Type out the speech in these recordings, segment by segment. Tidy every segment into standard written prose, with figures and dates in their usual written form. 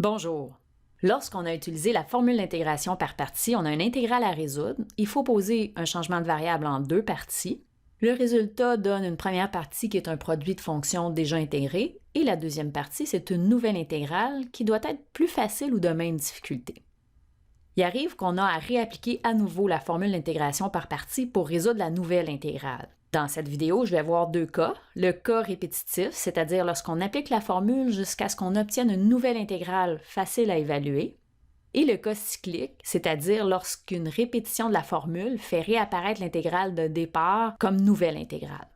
Bonjour. Lorsqu'on a utilisé la formule d'intégration par partie, on a une intégrale à résoudre. Il faut poser un changement de variable en deux parties. Le résultat donne une première partie qui est un produit de fonctions déjà intégrées et la deuxième partie, c'est une nouvelle intégrale qui doit être plus facile ou de même difficulté. Il arrive qu'on a à réappliquer à nouveau la formule d'intégration par partie pour résoudre la nouvelle intégrale. Dans cette vidéo, je vais voir deux cas. Le cas répétitif, c'est-à-dire lorsqu'on applique la formule jusqu'à ce qu'on obtienne une nouvelle intégrale facile à évaluer. Et le cas cyclique, c'est-à-dire lorsqu'une répétition de la formule fait réapparaître l'intégrale de départ comme nouvelle intégrale.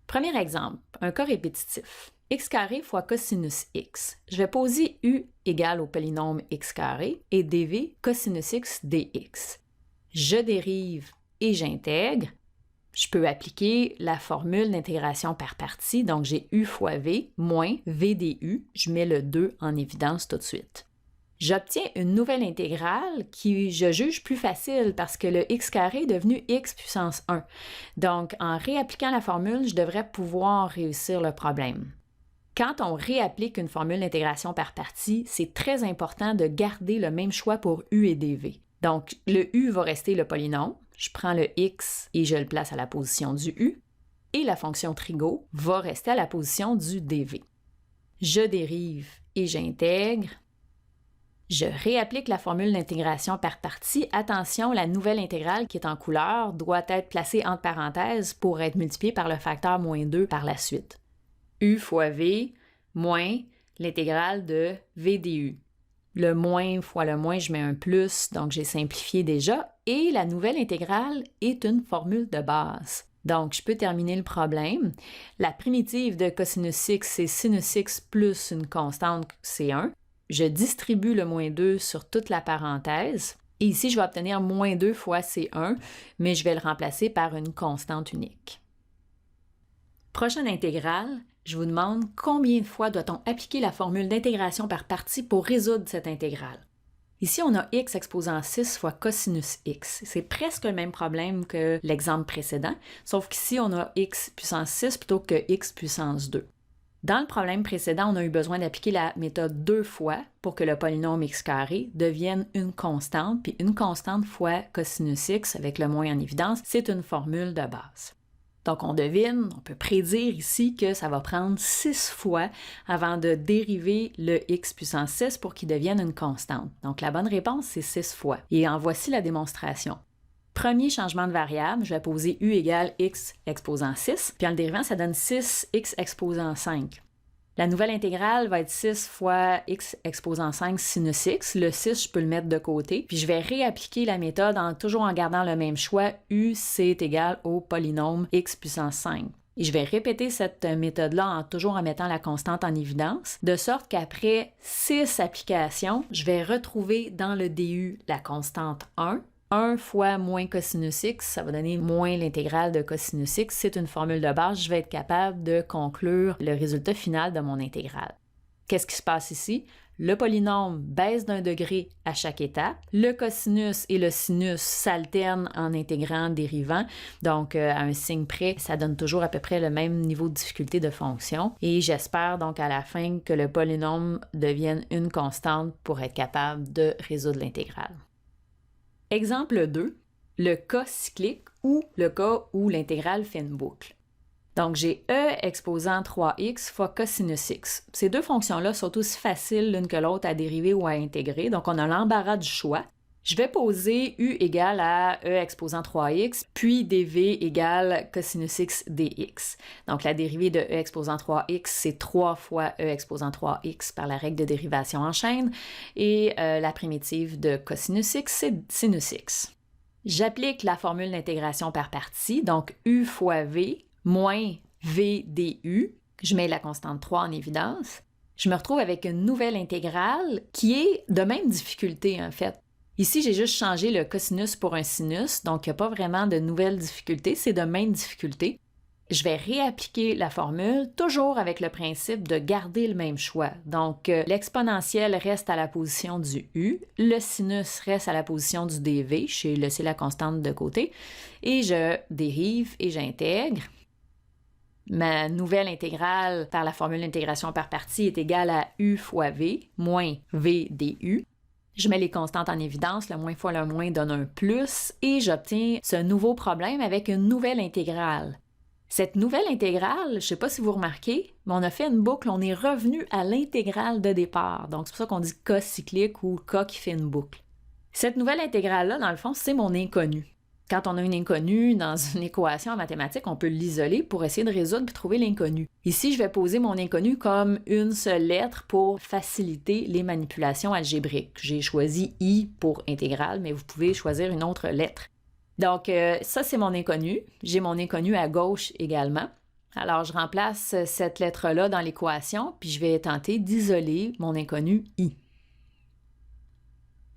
Premier exemple, un cas répétitif. X carré fois cosinus x. Je vais poser u égale au polynôme x carré et dv cosinus x dx. Je dérive et j'intègre. Je peux appliquer la formule d'intégration par partie, donc j'ai u fois v moins v du. Je mets le 2 en évidence tout de suite. J'obtiens une nouvelle intégrale qui je juge plus facile parce que le x carré est devenu x puissance 1. Donc, en réappliquant la formule, je devrais pouvoir réussir le problème. Quand on réapplique une formule d'intégration par partie, c'est très important de garder le même choix pour u et dv. Donc, le u va rester le polynôme. Je prends le x et je le place à la position du u. Et la fonction trigo va rester à la position du dv. Je dérive et j'intègre. Je réapplique la formule d'intégration par partie. Attention, la nouvelle intégrale qui est en couleur doit être placée entre parenthèses pour être multipliée par le facteur moins 2 par la suite. U fois v moins l'intégrale de v du. Le moins fois le moins, je mets un plus, donc j'ai simplifié déjà. Et la nouvelle intégrale est une formule de base. Donc, je peux terminer le problème. La primitive de cosinus x, c'est sinus x plus une constante, c'est 1. Je distribue le moins 2 sur toute la parenthèse. Et ici, je vais obtenir moins 2 fois C1, mais je vais le remplacer par une constante unique. Prochaine intégrale, je vous demande combien de fois doit-on appliquer la formule d'intégration par partie pour résoudre cette intégrale. Ici, on a x exposant 6 fois cosinus x. C'est presque le même problème que l'exemple précédent, sauf qu'ici, on a x puissance 6 plutôt que x puissance 2. Dans le problème précédent, on a eu besoin d'appliquer la méthode 2 fois pour que le polynôme x carré devienne une constante, puis une constante fois cosinus x avec le moins en évidence, c'est une formule de base. Donc, on devine, on peut prédire ici que ça va prendre 6 fois avant de dériver le x puissance 6 pour qu'il devienne une constante. Donc, la bonne réponse, c'est 6 fois. Et en voici la démonstration. Premier changement de variable, je vais poser u égale x exposant 6, puis en le dérivant, ça donne 6x exposant 5. La nouvelle intégrale va être 6 fois x exposant 5 sinus x. Le 6, je peux le mettre de côté. Puis je vais réappliquer la méthode toujours en gardant le même choix. U, c'est égal au polynôme x puissance 5. Et je vais répéter cette méthode-là toujours en mettant la constante en évidence, de sorte qu'après 6 applications, je vais retrouver dans le du la constante 1. 1 fois moins cosinus x, ça va donner moins l'intégrale de cosinus x. C'est une formule de base. Je vais être capable de conclure le résultat final de mon intégrale. Qu'est-ce qui se passe ici? Le polynôme baisse d'un degré à chaque étape. Le cosinus et le sinus s'alternent en intégrant, dérivant. Donc, à un signe près, ça donne toujours à peu près le même niveau de difficulté de fonction. Et j'espère donc à la fin que le polynôme devienne une constante pour être capable de résoudre l'intégrale. Exemple 2, le cas cyclique ou le cas où l'intégrale fait une boucle. Donc, j'ai e exposant 3x fois cosinus x. Ces deux fonctions-là sont aussi faciles l'une que l'autre à dériver ou à intégrer, donc on a l'embarras du choix. Je vais poser u égale à e exposant 3x, puis dv égale cosinus x dx. Donc, la dérivée de e exposant 3x, c'est 3 fois e exposant 3x par la règle de dérivation en chaîne, et la primitive de cosinus x, c'est sinus x. J'applique la formule d'intégration par partie, donc u fois v moins v du. Je mets la constante 3 en évidence. Je me retrouve avec une nouvelle intégrale qui est de même difficulté, en fait. Ici, j'ai juste changé le cosinus pour un sinus, donc il n'y a pas vraiment de nouvelle difficulté, c'est de même difficulté. Je vais réappliquer la formule, toujours avec le principe de garder le même choix. Donc, l'exponentielle reste à la position du u, le sinus reste à la position du dv, j'ai laissé la constante de côté, et je dérive et j'intègre. Ma nouvelle intégrale par la formule d'intégration par partie est égale à U fois V moins V du. Je mets les constantes en évidence, le moins fois le moins donne un plus, et j'obtiens ce nouveau problème avec une nouvelle intégrale. Cette nouvelle intégrale, je ne sais pas si vous remarquez, mais on a fait une boucle, on est revenu à l'intégrale de départ. Donc c'est pour ça qu'on dit cas cyclique ou cas qui fait une boucle. Cette nouvelle intégrale-là, dans le fond, c'est mon inconnu. Quand on a une inconnue dans une équation en mathématiques, on peut l'isoler pour essayer de résoudre et trouver l'inconnu. Ici, je vais poser mon inconnu comme une seule lettre pour faciliter les manipulations algébriques. J'ai choisi I pour intégrale, mais vous pouvez choisir une autre lettre. Donc, ça, c'est mon inconnu. J'ai mon inconnu à gauche également. Alors, je remplace cette lettre-là dans l'équation, puis je vais tenter d'isoler mon inconnu I.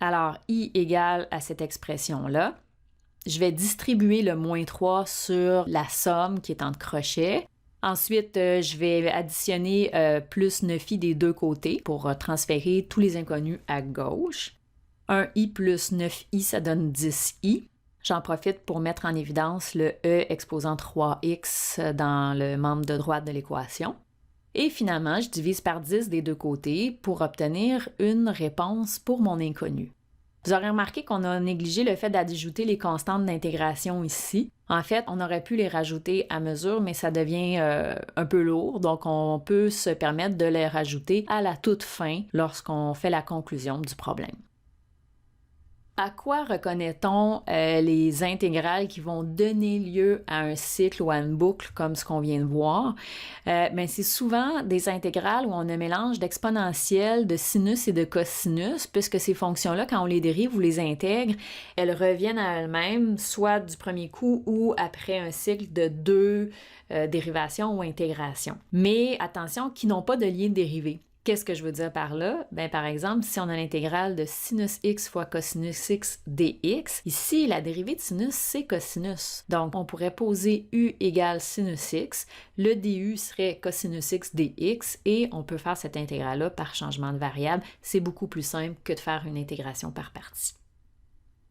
Alors, I égale à cette expression-là. Je vais distribuer le moins 3 sur la somme qui est entre crochets. Ensuite, je vais additionner plus 9i des deux côtés pour transférer tous les inconnus à gauche. 1i plus 9i, ça donne 10i. J'en profite pour mettre en évidence le e exposant 3x dans le membre de droite de l'équation. Et finalement, je divise par 10 des deux côtés pour obtenir une réponse pour mon inconnu. Vous aurez remarqué qu'on a négligé le fait d'ajouter les constantes d'intégration ici. En fait, on aurait pu les rajouter à mesure, mais ça devient un peu lourd, donc on peut se permettre de les rajouter à la toute fin lorsqu'on fait la conclusion du problème. À quoi reconnaît-on les intégrales qui vont donner lieu à un cycle ou à une boucle comme ce qu'on vient de voir? C'est souvent des intégrales où on a un mélange d'exponentielles, de sinus et de cosinus, puisque ces fonctions-là, quand on les dérive ou les intègre, elles reviennent à elles-mêmes, soit du premier coup ou après un cycle de deux dérivations ou intégrations. Mais attention, qui n'ont pas de lien dérivé. Qu'est-ce que je veux dire par là? Par exemple, si on a l'intégrale de sinus x fois cosinus x dx, ici, la dérivée de sinus, c'est cosinus. Donc, on pourrait poser u égale sinus x, le du serait cosinus x dx, et on peut faire cette intégrale-là par changement de variable. C'est beaucoup plus simple que de faire une intégration par partie.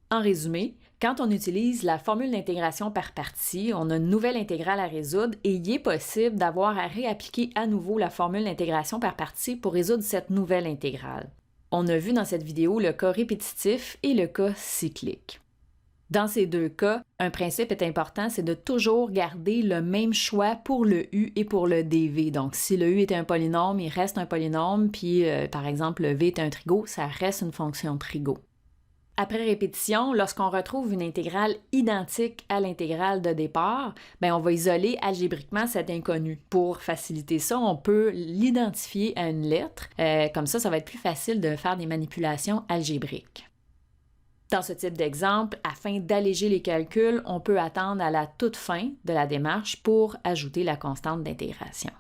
En résumé, quand on utilise la formule d'intégration par partie, on a une nouvelle intégrale à résoudre et il est possible d'avoir à réappliquer à nouveau la formule d'intégration par partie pour résoudre cette nouvelle intégrale. On a vu dans cette vidéo le cas répétitif et le cas cyclique. Dans ces deux cas, un principe est important, c'est de toujours garder le même choix pour le u et pour le dv. Donc, si le u était un polynôme, il reste un polynôme, puis par exemple, le v est un trigot, ça reste une fonction trigot. Après répétition, lorsqu'on retrouve une intégrale identique à l'intégrale de départ, on va isoler algébriquement cet inconnu. Pour faciliter ça, on peut l'identifier à une lettre. Comme ça va être plus facile de faire des manipulations algébriques. Dans ce type d'exemple, afin d'alléger les calculs, on peut attendre à la toute fin de la démarche pour ajouter la constante d'intégration.